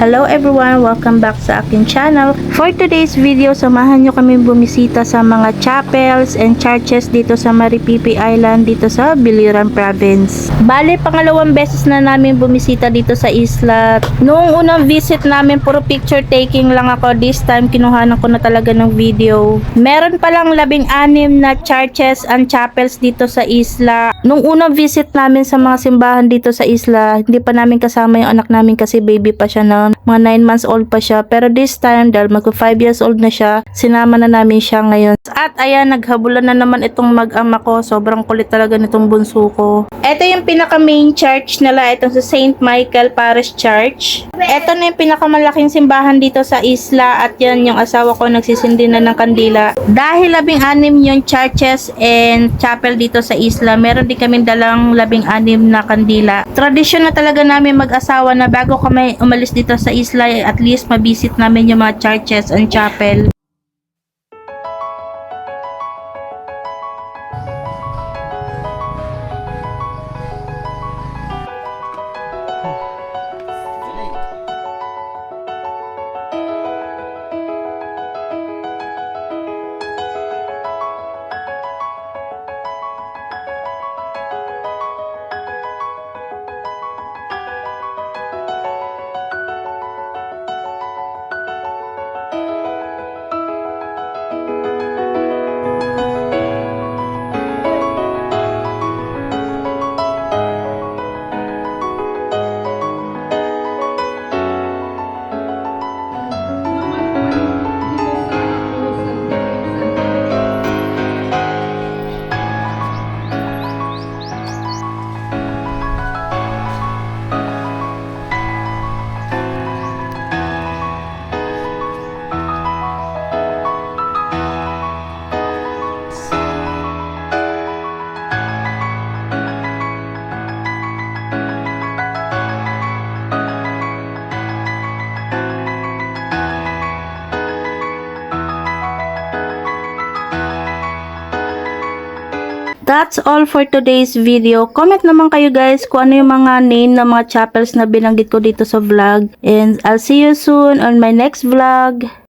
Hello everyone! Welcome back sa akin channel. For today's video, samahan nyo kami bumisita sa mga chapels and churches dito sa Maripipi Island dito sa Biliran Province. Bale, pangalawang beses na namin bumisita dito sa isla. Noong unang visit namin, puro picture taking lang ako. This time, kinuhanan ko na talaga ng video. Meron palang 16 na churches and chapels dito sa isla. Nung unang visit namin sa mga simbahan dito sa isla, hindi pa namin kasama yung anak namin kasi baby pa siya noon. Mga 9 months old pa siya. Pero this time, dahil magko 5 years old na siya, sinama na namin siya ngayon. At ayan, naghabulan na naman itong mag-ama ko. Sobrang kulit talaga nitong bunso ko. Ito yung pinaka main church nila. Itong sa St. Michael Parish Church. Ito na yung pinakamalaking simbahan dito sa isla. At yan, yung asawa ko nagsisindi na ng kandila. Dahil 16 yung churches and chapel dito sa isla, meron din kami dalang 16 na kandila. Tradisyon na talaga namin mag-asawa na bago kami umalis dito sa isla, at least mabisit namin yung mga churches and chapel. That's all for today's video. Comment naman kayo guys kung ano yung mga name ng mga chapels na binanggit ko dito sa vlog. And I'll see you soon on my next vlog.